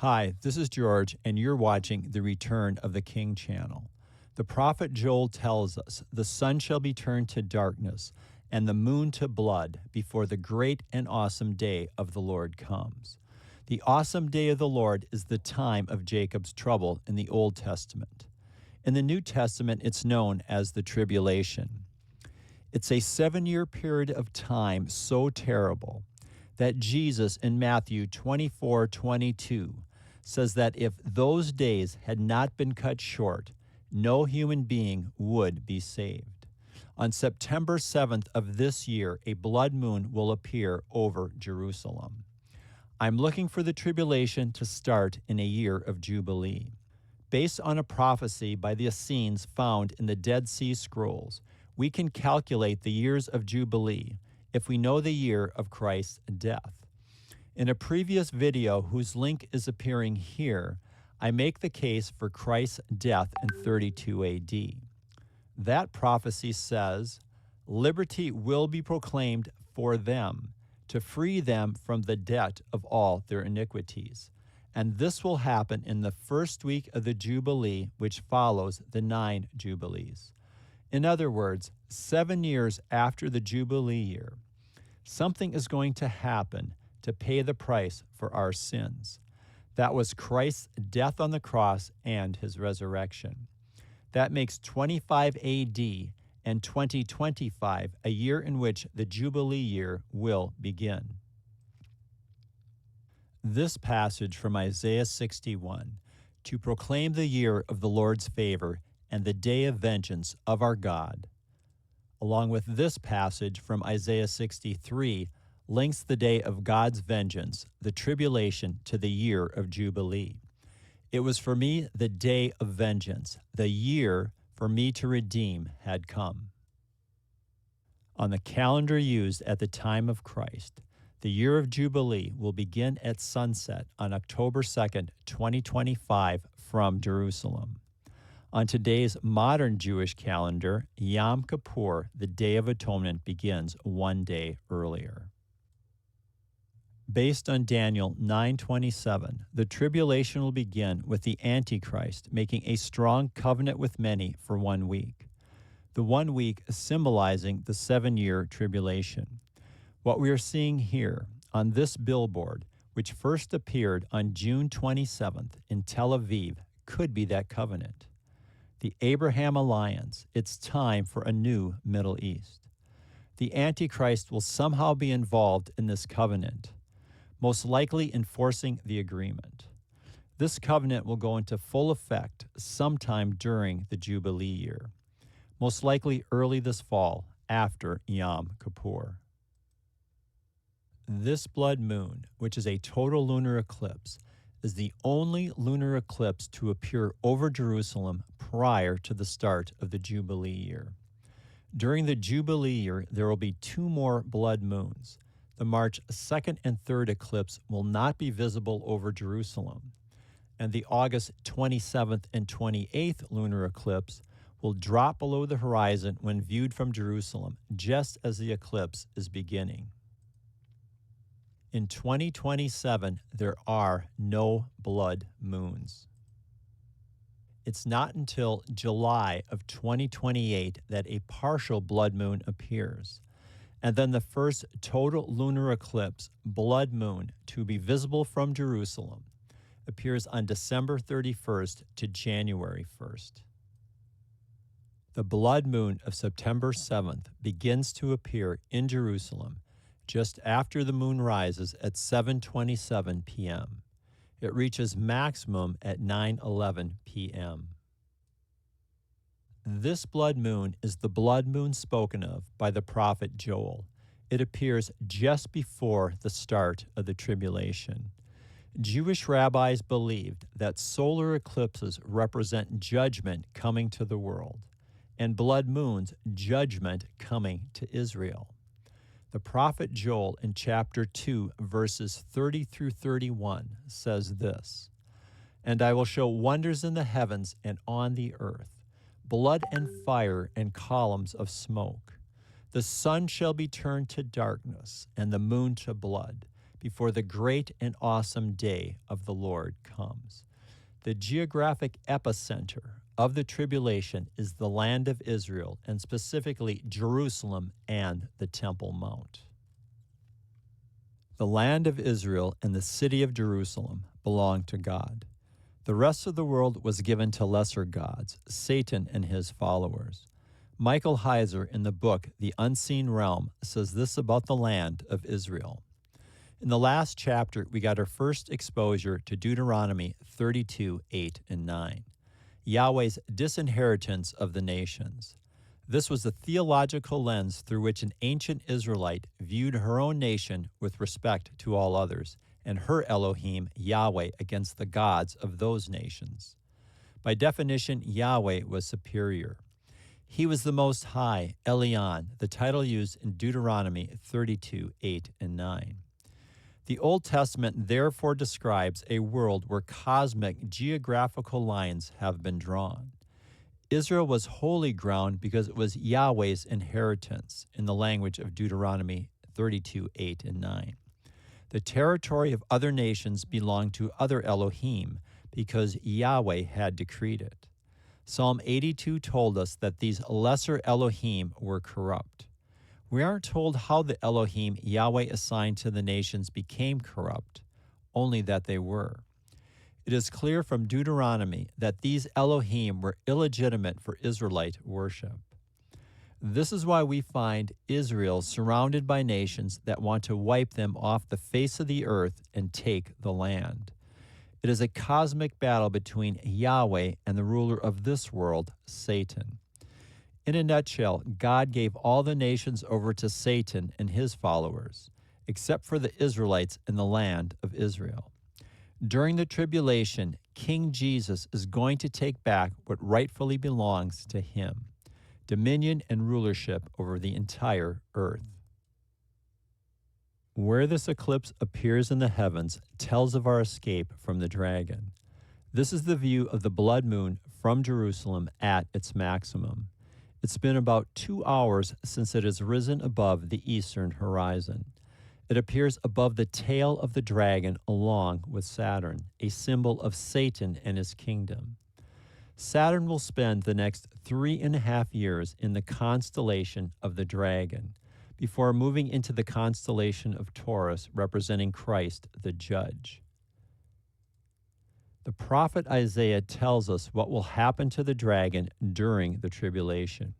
Hi, this is George, and you're watching The Return of the King channel. The prophet Joel tells us, "The sun shall be turned to darkness, and the moon to blood, before the great and awesome day of the Lord comes." The awesome day of the Lord is the time of Jacob's trouble in the Old Testament. In the New Testament, it's known as the tribulation. It's a 7-year period of time so terrible that Jesus in Matthew 24:22 says that if those days had not been cut short, no human being would be saved. On September 7th of this year, a blood moon will appear over Jerusalem. I'm looking for the tribulation to start in a year of Jubilee. Based on a prophecy by the Essenes found in the Dead Sea Scrolls, we can calculate the years of Jubilee if we know the year of Christ's death. In a previous video, whose link is appearing here, I make the case for Christ's death in 32 AD. That prophecy says, "Liberty will be proclaimed for them, to free them from the debt of all their iniquities. And this will happen in the first week of the Jubilee, which follows the 9 Jubilees." In other words, 7 years after the Jubilee year, something is going to happen to pay the price for our sins. That was Christ's death on the cross and his resurrection. That makes 25 AD and 2025 a year in which the Jubilee year will begin. This passage from Isaiah 61, "To proclaim the year of the Lord's favor and the day of vengeance of our God," along with this passage from Isaiah 63, links the day of God's vengeance, the tribulation, to the year of Jubilee. It was for me the day of vengeance, the year for me to redeem had come. On the calendar used at the time of Christ, the year of Jubilee will begin at sunset on October 2nd, 2025 from Jerusalem. On today's modern Jewish calendar, Yom Kippur, the Day of Atonement, begins one day earlier. Based on Daniel 9:27, the tribulation will begin with the Antichrist making a strong covenant with many for 1 week. The 1 week symbolizing the 7-year tribulation. What we are seeing here on this billboard, which first appeared on June 27th in Tel Aviv, could be that covenant. The Abraham Alliance, it's time for a new Middle East. The Antichrist will somehow be involved in this covenant, most likely enforcing the agreement. This covenant will go into full effect sometime during the Jubilee year, most likely early this fall after Yom Kippur. This blood moon, which is a total lunar eclipse, is the only lunar eclipse to appear over Jerusalem prior to the start of the Jubilee year. During the Jubilee year, there will be 2 more blood moons. The March 2nd and 3rd eclipse will not be visible over Jerusalem, and the August 27th and 28th lunar eclipse will drop below the horizon when viewed from Jerusalem, just as the eclipse is beginning. In 2027, there are no blood moons. It's not until July of 2028 that a partial blood moon appears, and then the first total lunar eclipse, blood moon, to be visible from Jerusalem, appears on December 31st to January 1st. The blood moon of September 7th begins to appear in Jerusalem just after the moon rises at 7:27 p.m. It reaches maximum at 9:11 p.m. This blood moon is the blood moon spoken of by the prophet Joel. It appears just before the start of the tribulation. Jewish rabbis believed that solar eclipses represent judgment coming to the world, and blood moons, judgment coming to Israel. The prophet Joel in chapter 2, verses 30 through 31 says this, "And I will show wonders in the heavens and on the earth, blood and fire and columns of smoke. The sun shall be turned to darkness and the moon to blood before the great and awesome day of the Lord comes. The geographic epicenter of the tribulation is the land of Israel, and specifically Jerusalem and the Temple Mount. The land of Israel and the city of Jerusalem belong to God. The rest of the world was given to lesser gods, Satan and his followers. Michael Heiser, in the book The Unseen Realm, says this about the land of Israel. In the last chapter, we got our first exposure to Deuteronomy 32, 8, and 9, Yahweh's disinheritance of the nations. This was the theological lens through which an ancient Israelite viewed her own nation with respect to all others, and her Elohim, Yahweh, against the gods of those nations. By definition, Yahweh was superior. He was the Most High, Elyon, the title used in Deuteronomy 32, 8, and 9. The Old Testament therefore describes a world where cosmic geographical lines have been drawn. Israel was holy ground because it was Yahweh's inheritance, in the language of Deuteronomy 32, 8, and 9. The territory of other nations belonged to other Elohim because Yahweh had decreed it. Psalm 82 told us that these lesser Elohim were corrupt. We aren't told how the Elohim Yahweh assigned to the nations became corrupt, only that they were. It is clear from Deuteronomy that these Elohim were illegitimate for Israelite worship. This is why we find Israel surrounded by nations that want to wipe them off the face of the earth and take the land. It is a cosmic battle between Yahweh and the ruler of this world, Satan. In a nutshell, God gave all the nations over to Satan and his followers, except for the Israelites in the land of Israel. During the tribulation, King Jesus is going to take back what rightfully belongs to him: dominion and rulership over the entire earth. Where this eclipse appears in the heavens tells of our escape from the dragon. This is the view of the blood moon from Jerusalem at its maximum. It's been about 2 hours since it has risen above the eastern horizon. It appears above the tail of the dragon along with Saturn, a symbol of Satan and his kingdom. Saturn will spend the next 3.5 years in the constellation of the dragon, before moving into the constellation of Taurus, representing Christ the Judge. The prophet Isaiah tells us what will happen to the dragon during the tribulation.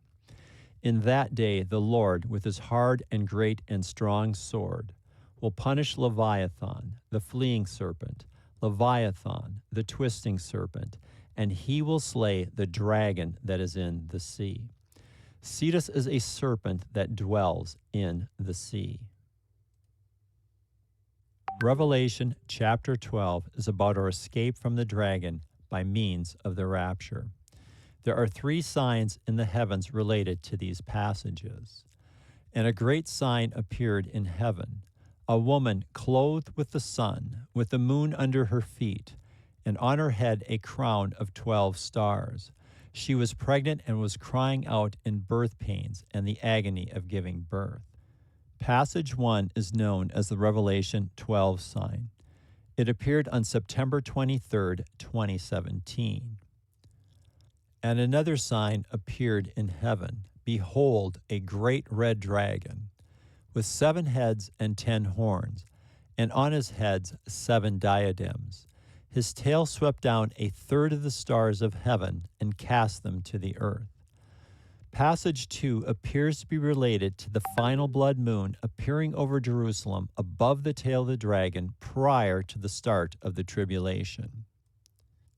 In that day, the Lord, with his hard and great and strong sword, will punish Leviathan, the fleeing serpent, Leviathan, the twisting serpent, and he will slay the dragon that is in the sea. Cetus is a serpent that dwells in the sea. Revelation chapter 12 is about our escape from the dragon by means of the rapture. There are 3 signs in the heavens related to these passages. And a great sign appeared in heaven, a woman clothed with the sun, with the moon under her feet, and on her head a crown of 12 stars. She was pregnant and was crying out in birth pains and the agony of giving birth. Passage 1 is known as the Revelation 12 sign. It appeared on September 23, 2017. And another sign appeared in heaven. Behold, a great red dragon, with 7 heads and 10 horns, and on his heads 7 diadems. His tail swept down 1/3 of the stars of heaven and cast them to the earth. Passage 2 appears to be related to the final blood moon appearing over Jerusalem above the tail of the dragon prior to the start of the tribulation.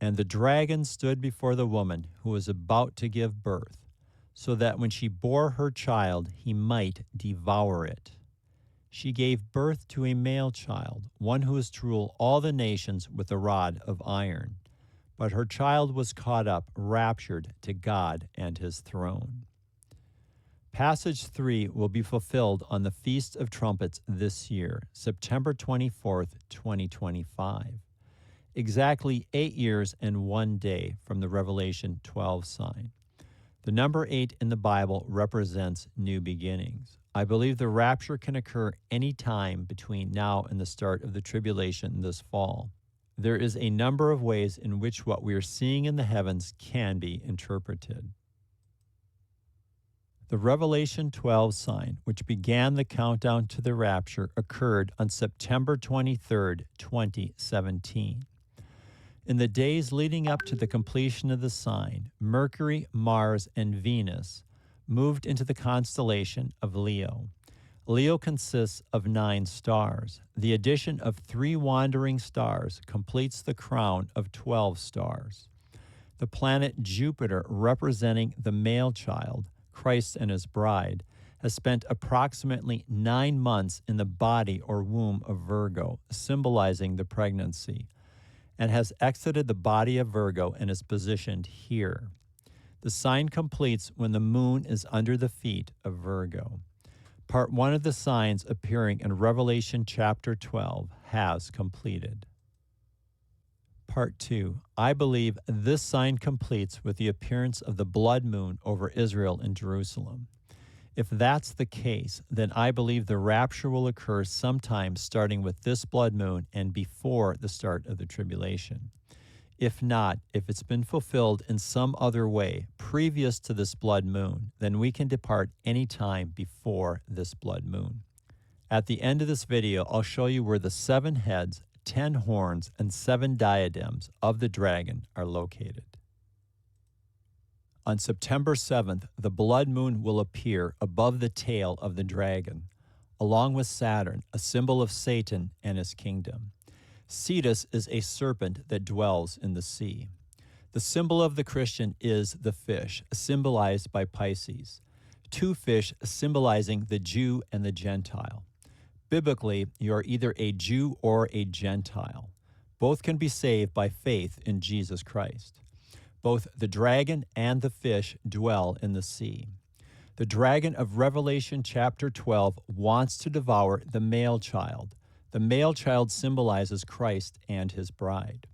And the dragon stood before the woman who was about to give birth, so that when she bore her child, he might devour it. She gave birth to a male child, one who is to rule all the nations with a rod of iron. But her child was caught up, raptured to God and his throne. Passage 3 will be fulfilled on the Feast of Trumpets this year, September 24th, 2025. Exactly 8 years and 1 day from the Revelation 12 sign. The number 8 in the Bible represents new beginnings. I believe the rapture can occur any time between now and the start of the tribulation this fall. There is a number of ways in which what we are seeing in the heavens can be interpreted. The Revelation 12 sign, which began the countdown to the rapture, occurred on September 23, 2017. In the days leading up to the completion of the sign, Mercury, Mars, and Venus moved into the constellation of Leo. Leo consists of 9 stars. The addition of 3 wandering stars completes the crown of 12 stars. The planet Jupiter, representing the male child, Christ and his bride, has spent approximately 9 months in the body or womb of Virgo, symbolizing the pregnancy, and has exited the body of Virgo and is positioned here. The sign completes when the moon is under the feet of Virgo. Part 1 of the signs appearing in Revelation chapter 12 has completed. Part 2. I believe this sign completes with the appearance of the blood moon over Israel and Jerusalem. If that's the case, then I believe the rapture will occur sometime starting with this blood moon and before the start of the tribulation. If not, if it's been fulfilled in some other way previous to this blood moon, then we can depart any time before this blood moon. At the end of this video, I'll show you where the 7 heads, 10 horns, and 7 diadems of the dragon are located. On September 7th, the blood moon will appear above the tail of the dragon, along with Saturn, a symbol of Satan and his kingdom. Cetus is a serpent that dwells in the sea. The symbol of the Christian is the fish, symbolized by Pisces. 2 fish symbolizing the Jew and the Gentile. Biblically, you are either a Jew or a Gentile. Both can be saved by faith in Jesus Christ. Both the dragon and the fish dwell in the sea. The dragon of Revelation chapter 12 wants to devour the male child. The male child symbolizes Christ and his bride.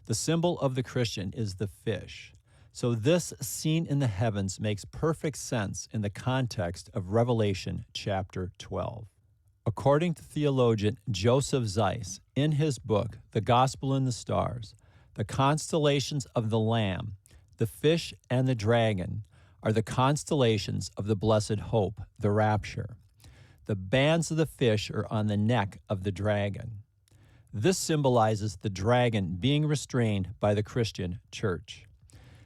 The symbol of the Christian is the fish. So this scene in the heavens makes perfect sense in the context of Revelation chapter 12. According to theologian Joseph Zeiss, in his book, The Gospel in the Stars, the constellations of the Lamb, the fish, and the dragon are the constellations of the blessed hope, the rapture. The bands of the fish are on the neck of the dragon. This symbolizes the dragon being restrained by the Christian church.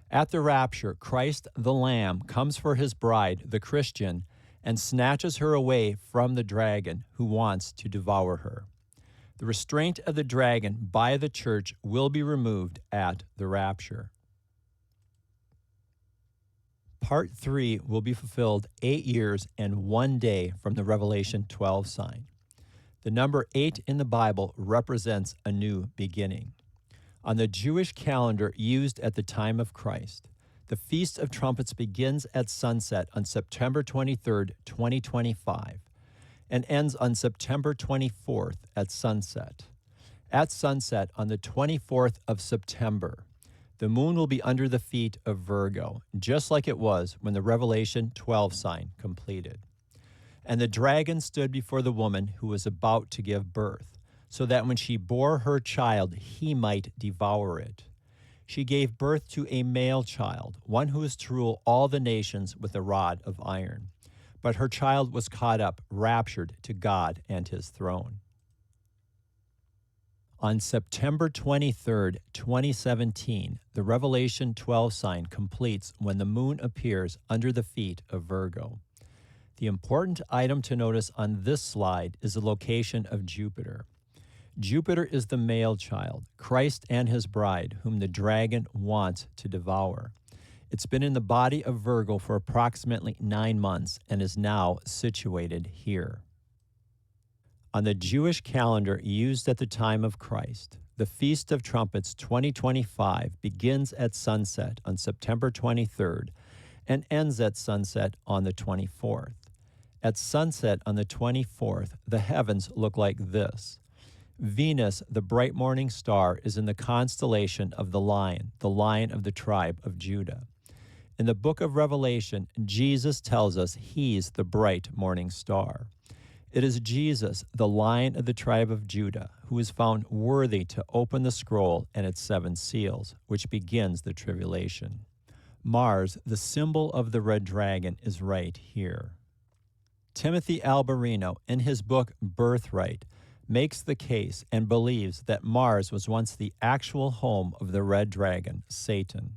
At the rapture, Christ the Lamb comes for his bride, the Christian, and snatches her away from the dragon who wants to devour her. The restraint of the dragon by the church will be removed at the rapture. Part 3 will be fulfilled 8 years and 1 day from the Revelation 12 sign. The number 8 in the Bible represents a new beginning. On the Jewish calendar used at the time of Christ, the Feast of Trumpets begins at sunset on September 23, 2025, and ends on September 24th at sunset. At sunset on the 24th of September, the moon will be under the feet of Virgo, just like it was when the Revelation 12 sign completed. And the dragon stood before the woman who was about to give birth, so that when she bore her child, he might devour it. She gave birth to a male child, one who is to rule all the nations with a rod of iron. But her child was caught up, raptured to God and his throne. On September 23, 2017, the Revelation 12 sign completes when the moon appears under the feet of Virgo. The important item to notice on this slide is the location of Jupiter. Jupiter is the male child, Christ and his bride, whom the dragon wants to devour. It's been in the body of Virgo for approximately 9 months and is now situated here. On the Jewish calendar used at the time of Christ, the Feast of Trumpets 2025 begins at sunset on September 23rd and ends at sunset on the 24th. At sunset on the 24th, the heavens look like this. Venus, the bright morning star, is in the constellation of the lion of the tribe of Judah. In the book of Revelation, Jesus tells us he's the bright morning star. It is Jesus, the Lion of the tribe of Judah, who is found worthy to open the scroll and its 7 seals, which begins the tribulation. Mars, the symbol of the red dragon, is right here. Timothy Alberino, in his book Birthright, makes the case and believes that Mars was once the actual home of the red dragon, Satan.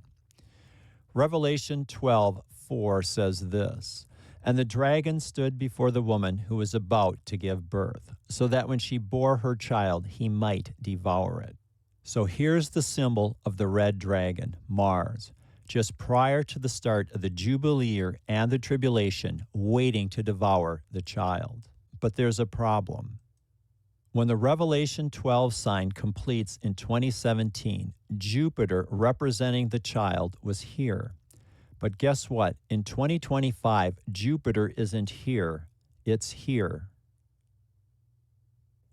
Revelation 12:4 says this, "And the dragon stood before the woman who was about to give birth, so that when she bore her child, he might devour it." So here's the symbol of the red dragon, Mars, just prior to the start of the Jubilee year and the tribulation, waiting to devour the child. But there's a problem. When the Revelation 12 sign completes in 2017, Jupiter representing the child was here. But guess what? In 2025, Jupiter isn't here, it's here.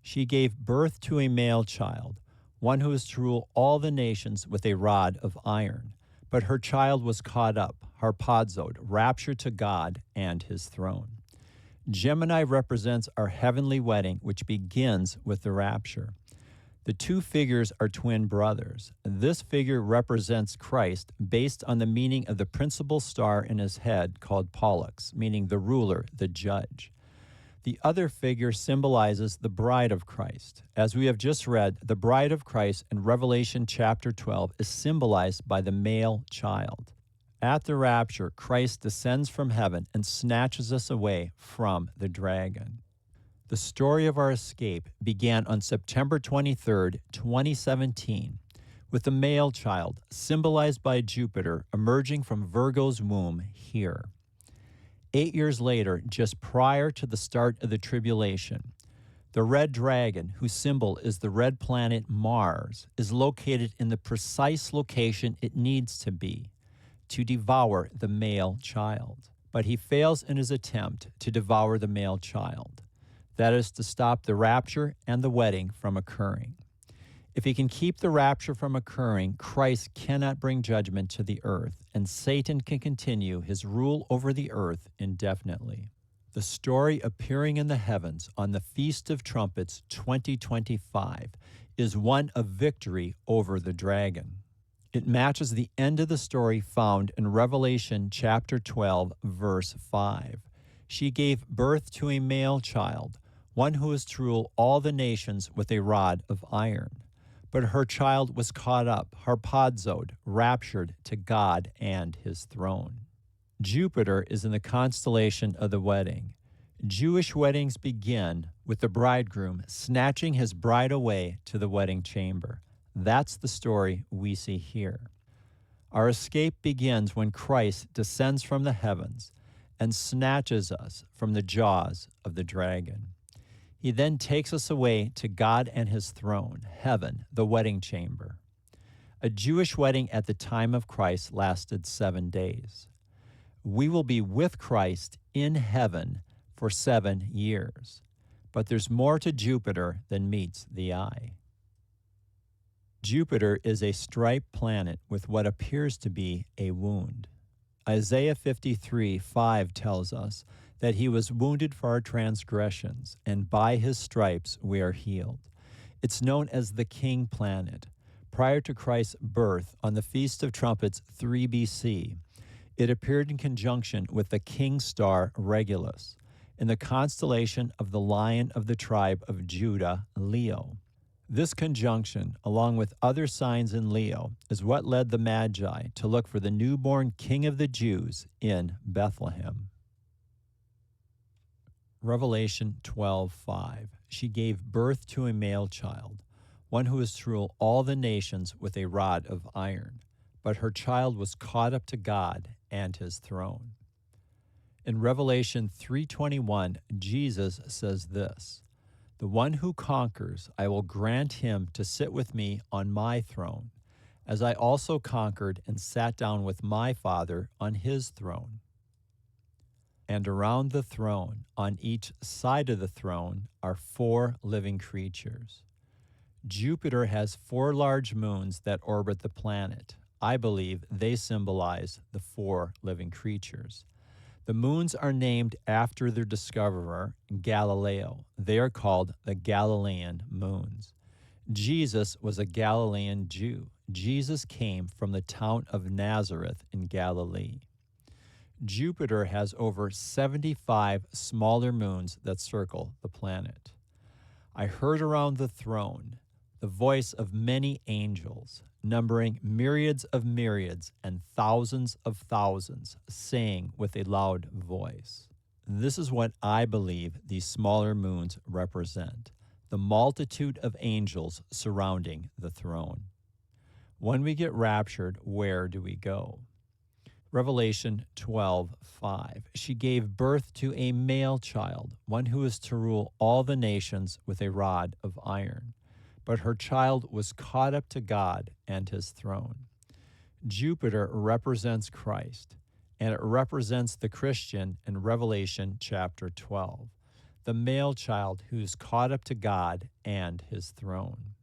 She gave birth to a male child, one who is to rule all the nations with a rod of iron. But her child was caught up, harpazoed, raptured to God and his throne. Gemini represents our heavenly wedding, which begins with the rapture. The 2 figures are twin brothers. This figure represents Christ based on the meaning of the principal star in his head called Pollux, meaning the ruler, the judge. The other figure symbolizes the bride of Christ. As we have just read, the bride of Christ in Revelation chapter 12 is symbolized by the male child. At the rapture, Christ descends from heaven and snatches us away from the dragon. The story of our escape began on September 23rd, 2017, with the male child, symbolized by Jupiter, emerging from Virgo's womb here. 8 years later, just prior to the start of the tribulation, the red dragon, whose symbol is the red planet Mars, is located in the precise location it needs to be, to devour the male child. But he fails in his attempt to devour the male child. That is to stop the rapture and the wedding from occurring. If he can keep the rapture from occurring, Christ cannot bring judgment to the earth, and Satan can continue his rule over the earth indefinitely. The story appearing in the heavens on the Feast of Trumpets 2025 is one of victory over the dragon. It matches the end of the story found in Revelation chapter 12, verse 5. She gave birth to a male child, one who is to rule all the nations with a rod of iron. But her child was caught up, harpazoed, raptured to God and his throne. Jupiter is in the constellation of the wedding. Jewish weddings begin with the bridegroom snatching his bride away to the wedding chamber. That's the story we see here. Our escape begins when Christ descends from the heavens and snatches us from the jaws of the dragon. He then takes us away to God and his throne, heaven, the wedding chamber. A Jewish wedding at the time of Christ lasted 7 days. We will be with Christ in heaven for 7 years. But there's more to Jupiter than meets the eye. Jupiter is a striped planet with what appears to be a wound. Isaiah 53:5 tells us that he was wounded for our transgressions, and by his stripes we are healed. It's known as the King Planet. Prior to Christ's birth on the Feast of Trumpets 3 BC, it appeared in conjunction with the king star Regulus in the constellation of the Lion of the tribe of Judah, Leo. This conjunction, along with other signs in Leo, is what led the Magi to look for the newborn King of the Jews in Bethlehem. Revelation 12:5. She gave birth to a male child, one who is to rule all the nations with a rod of iron. But her child was caught up to God and his throne. In Revelation 3:21, Jesus says this, "The one who conquers, I will grant him to sit with me on my throne, as I also conquered and sat down with my Father on his throne." And around the throne, on each side of the throne, are 4 living creatures. Jupiter has 4 large moons that orbit the planet, I believe they symbolize the 4 living creatures. The moons are named after their discoverer, Galileo. They are called the Galilean moons. Jesus was a Galilean Jew. Jesus came from the town of Nazareth in Galilee. Jupiter has over 75 smaller moons that circle the planet. I heard around the throne the voice of many angels, numbering myriads of myriads and thousands of thousands, saying with a loud voice. This is what I believe these smaller moons represent, the multitude of angels surrounding the throne. When we get raptured, where do we go? Revelation 12:5. She gave birth to a male child, one who is to rule all the nations with a rod of iron. But her child was caught up to God and his throne. Jupiter represents Christ, and it represents the Christian in Revelation chapter 12, the male child who's caught up to God and his throne.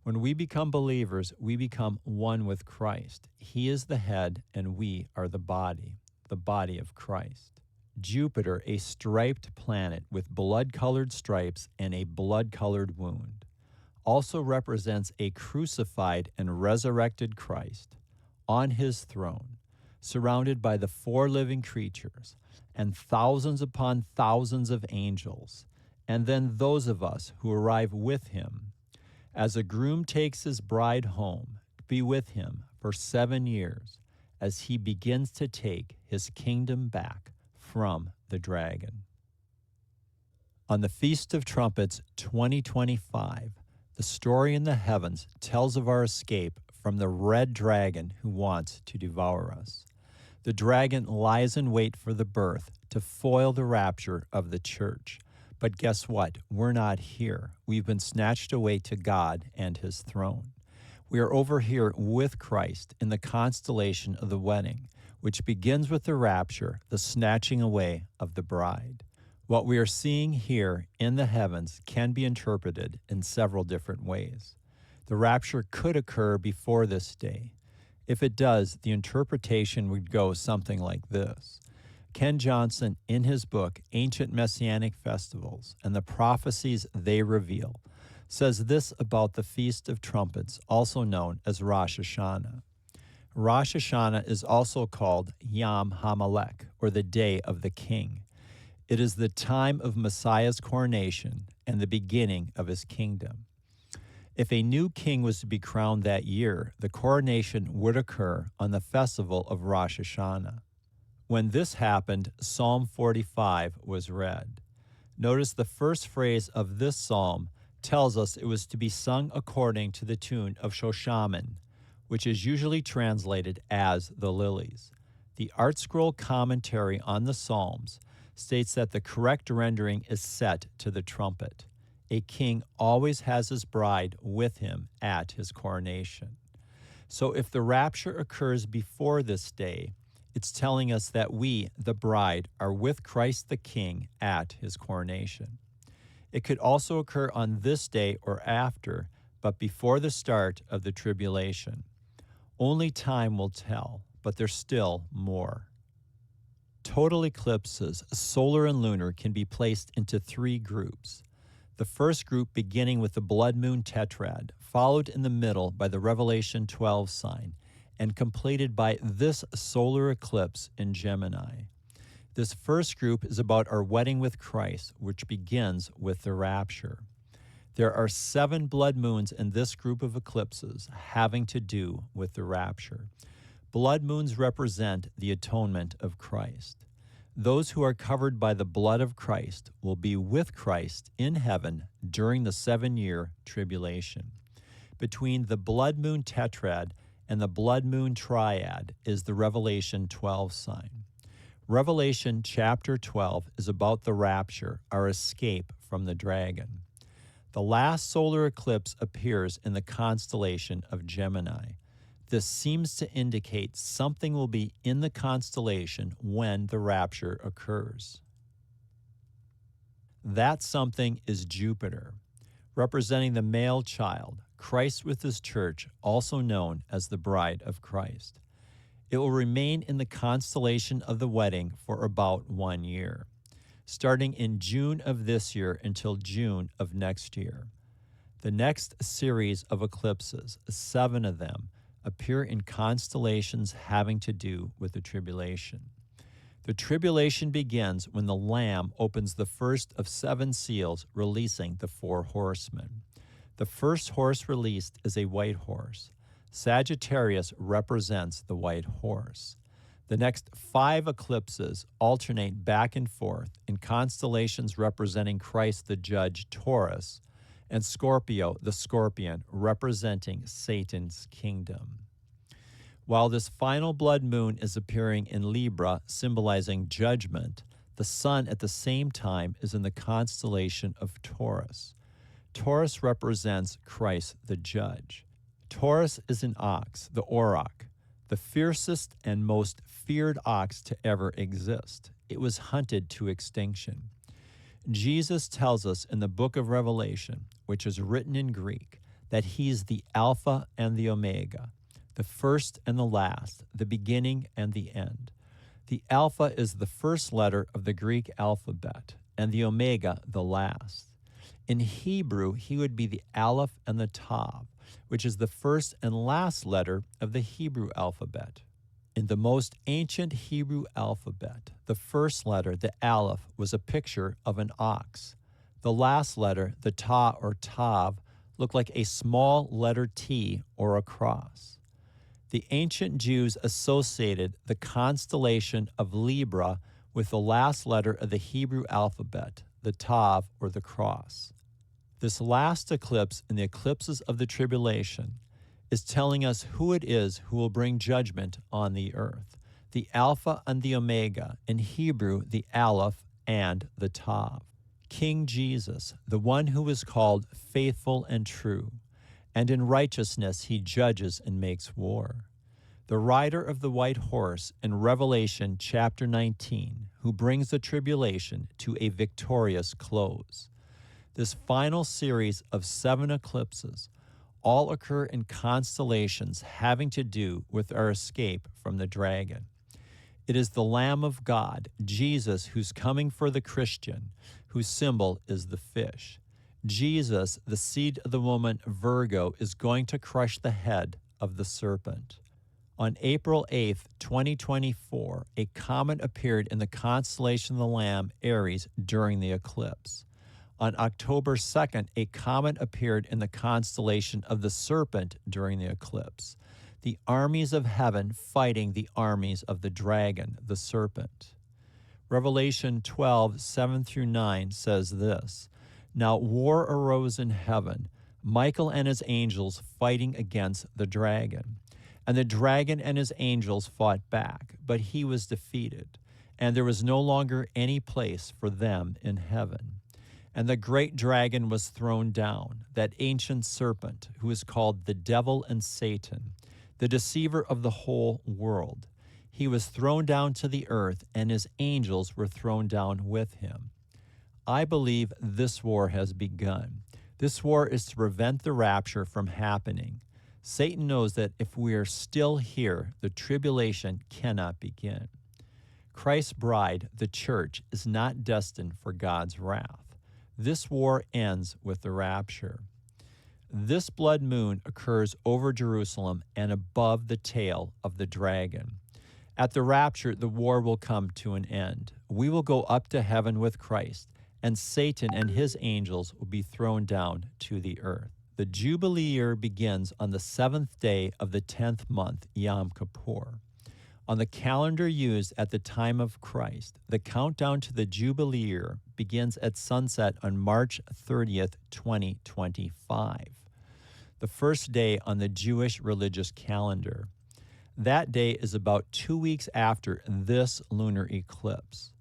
When we become believers, we become one with Christ. He is the head, and we are the body of Christ. Jupiter, a striped planet with blood-colored stripes and a blood-colored wound, also represents a crucified and resurrected Christ on his throne, surrounded by the 4 living creatures and thousands upon thousands of angels, and then those of us who arrive with him. As a groom takes his bride home to be with him for 7 years, as he begins to take his kingdom back from the dragon. On the Feast of Trumpets 2025, the story in the heavens tells of our escape from the red dragon who wants to devour us. The dragon lies in wait for the birth to foil the rapture of the church. But guess what? We're not here. We've been snatched away to God and his throne. We are over here with Christ in the constellation of the wedding, which begins with the rapture, the snatching away of the bride. What we are seeing here in the heavens can be interpreted in several different ways. The rapture could occur before this day. If it does, the interpretation would go something like this. Ken Johnson, in his book, Ancient Messianic Festivals and the Prophecies They Reveal, says this about the Feast of Trumpets, also known as Rosh Hashanah. Rosh Hashanah is also called Yom HaMelech, or the Day of the King. It is the time of Messiah's coronation and the beginning of his kingdom. If a new king was to be crowned that year, the coronation would occur on the festival of Rosh Hashanah. When this happened, Psalm 45 was read. Notice the first phrase of this psalm tells us it was to be sung according to the tune of Shoshamin, which is usually translated as the lilies. The Art Scroll commentary on the Psalms states that the correct rendering is set to the trumpet. A king always has his bride with him at his coronation. So if the rapture occurs before this day, it's telling us that we, the bride, are with Christ the King at his coronation. It could also occur on this day or after, but before the start of the tribulation. Only time will tell, but there's still more. Total eclipses, solar and lunar, can be placed into 3 groups. The first group beginning with the blood moon tetrad, followed in the middle by the Revelation 12 sign, and completed by this solar eclipse in Gemini. This first group is about our wedding with Christ, which begins with the rapture. There are 7 blood moons in this group of eclipses having to do with the rapture. Blood moons represent the atonement of Christ. Those who are covered by the blood of Christ will be with Christ in heaven during the 7-year tribulation. Between the blood moon tetrad and the blood moon triad is the Revelation 12 sign. Revelation chapter 12 is about the rapture, our escape from the dragon. The last solar eclipse appears in the constellation of Gemini. This seems to indicate something will be in the constellation when the rapture occurs. That something is Jupiter, representing the male child, Christ with his church, also known as the bride of Christ. It will remain in the constellation of the wedding for about 1 year, starting in June of this year until June of next year. The next series of eclipses, 7 of them, appear in constellations having to do with the tribulation. The tribulation begins when the Lamb opens the first of 7 seals, releasing the 4 horsemen. The first horse released is a white horse. Sagittarius represents the white horse. The next 5 eclipses alternate back and forth in constellations representing Christ the Judge, Taurus, and Scorpio, the scorpion, representing Satan's kingdom. While this final blood moon is appearing in Libra, symbolizing judgment, the sun at the same time is in the constellation of Taurus. Taurus represents Christ the Judge. Taurus is an ox, the auroch, the fiercest and most feared ox to ever exist. It was hunted to extinction. Jesus tells us in the book of Revelation, which is written in Greek, that he's the Alpha and the Omega, the first and the last, the beginning and the end. The Alpha is the first letter of the Greek alphabet, and the Omega the last. In Hebrew, he would be the Aleph and the Tav, which is the first and last letter of the Hebrew alphabet. In the most ancient Hebrew alphabet, the first letter, the Aleph, was a picture of an ox. The last letter, the Ta or Tav, looked like a small letter T or a cross. The ancient Jews associated the constellation of Libra with the last letter of the Hebrew alphabet, the Tav or the cross. This last eclipse in the eclipses of the tribulation is telling us who it is who will bring judgment on the earth. The Alpha and the Omega, in Hebrew, the Aleph and the Tav. King Jesus, the one who is called faithful and true, and in righteousness he judges and makes war. The rider of the white horse in Revelation chapter 19, who brings the tribulation to a victorious close. This final series of 7 eclipses all occur in constellations having to do with our escape from the dragon. It is the Lamb of God, Jesus, who's coming for the Christian, whose symbol is the fish. Jesus, the seed of the woman Virgo, is going to crush the head of the serpent. On April 8th, 2024, a comet appeared in the constellation of the Lamb, Aries, during the eclipse. On October 2nd, a comet appeared in the constellation of the Serpent during the eclipse. The armies of heaven fighting the armies of the dragon, the serpent. Revelation 12, 7 through 9 says this, "Now war arose in heaven, Michael and his angels fighting against the dragon. And the dragon and his angels fought back, but he was defeated, and there was no longer any place for them in heaven. And the great dragon was thrown down, that ancient serpent, who is called the devil and Satan, the deceiver of the whole world. He was thrown down to the earth, and his angels were thrown down with him." I believe this war has begun. This war is to prevent the rapture from happening. Satan knows that if we are still here, the tribulation cannot begin. Christ's bride, the church, is not destined for God's wrath. This war ends with the rapture. This blood moon occurs over Jerusalem and above the tail of the dragon. At the rapture, the war will come to an end. We will go up to heaven with Christ, and Satan and his angels will be thrown down to the earth. The Jubilee year begins on the 7th day of the 10th month, Yom Kippur. On the calendar used at the time of Christ, the countdown to the Jubilee year begins at sunset on March 30th, 2025, the first day on the Jewish religious calendar. That day is about 2 weeks after this lunar eclipse.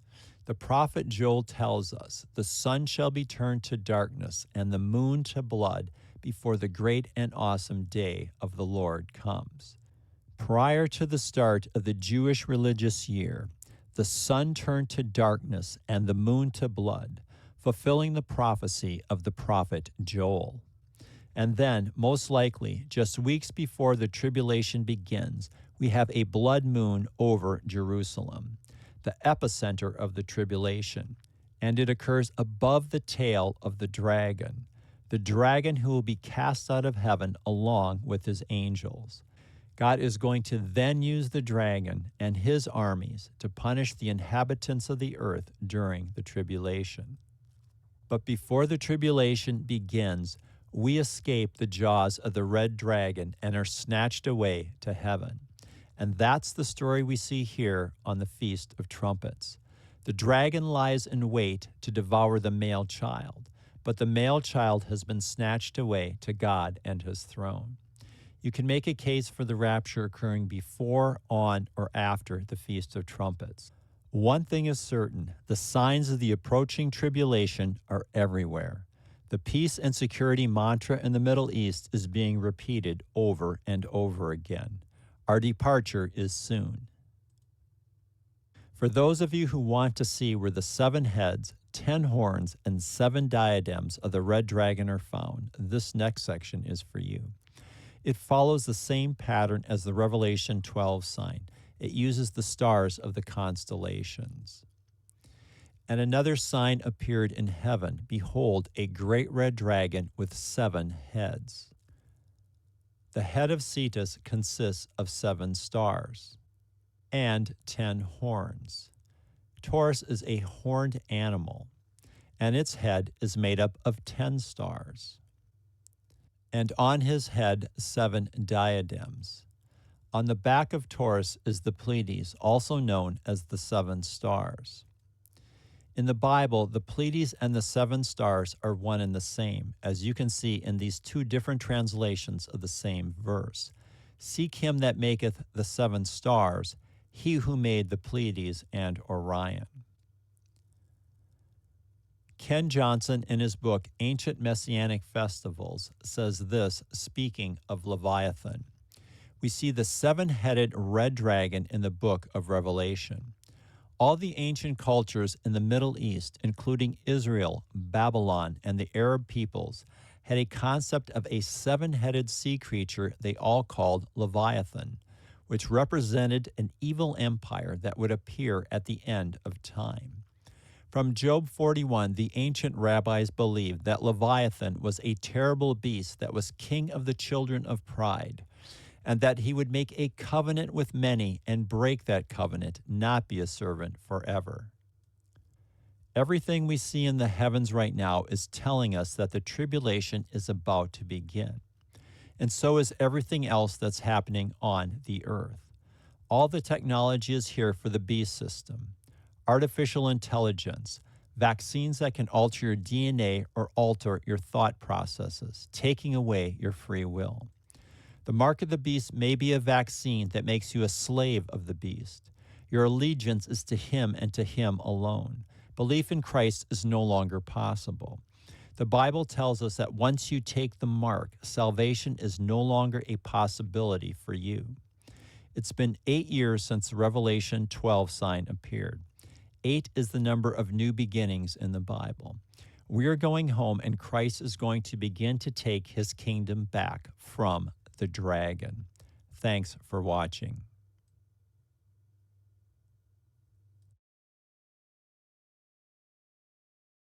The prophet Joel tells us, "The sun shall be turned to darkness and the moon to blood before the great and awesome day of the Lord comes." Prior to the start of the Jewish religious year, the sun turned to darkness and the moon to blood, fulfilling the prophecy of the prophet Joel. And then, most likely, just weeks before the tribulation begins, we have a blood moon over Jerusalem, the epicenter of the tribulation, and it occurs above the tail of the dragon who will be cast out of heaven along with his angels. God is going to then use the dragon and his armies to punish the inhabitants of the earth during the tribulation. But before the tribulation begins, we escape the jaws of the red dragon and are snatched away to heaven. And that's the story we see here on the Feast of Trumpets. The dragon lies in wait to devour the male child, but the male child has been snatched away to God and his throne. You can make a case for the rapture occurring before, on, or after the Feast of Trumpets. One thing is certain, the signs of the approaching tribulation are everywhere. The peace and security mantra in the Middle East is being repeated over and over again. Our departure is soon. For those of you who want to see where the 7 heads, 10 horns, and 7 diadems of the red dragon are found, this next section is for you. It follows the same pattern as the Revelation 12 sign. It uses the stars of the constellations. And another sign appeared in heaven. Behold, a great red dragon with 7 heads. The head of Cetus consists of 7 stars and 10 horns. Taurus is a horned animal, and its head is made up of 10 stars. And on his head 7 diadems. On the back of Taurus is the Pleiades, also known as the 7 stars. In the Bible, the Pleiades and the 7 stars are one and the same, as you can see in these 2 different translations of the same verse. Seek him that maketh the 7 stars, he who made the Pleiades and Orion. Ken Johnson, in his book Ancient Messianic Festivals, says this, speaking of Leviathan. We see the 7-headed red dragon in the book of Revelation. All the ancient cultures in the Middle East, including Israel, Babylon, and the Arab peoples, had a concept of a 7-headed sea creature they all called Leviathan, which represented an evil empire that would appear at the end of time. From Job 41, the ancient rabbis believed that Leviathan was a terrible beast that was king of the children of pride, and that he would make a covenant with many and break that covenant, not be a servant forever. Everything we see in the heavens right now is telling us that the tribulation is about to begin. And so is everything else that's happening on the earth. All the technology is here for the beast system. Artificial intelligence, vaccines that can alter your DNA or alter your thought processes, taking away your free will. The mark of the beast may be a vaccine that makes you a slave of the beast. Your allegiance is to him and to him alone. Belief in Christ is no longer possible. The Bible tells us that once you take the mark, salvation is no longer a possibility for you. It's been 8 years since the Revelation 12 sign appeared. 8 is the number of new beginnings in the Bible. We are going home, and Christ is going to begin to take his kingdom back from the dragon. Thanks for watching.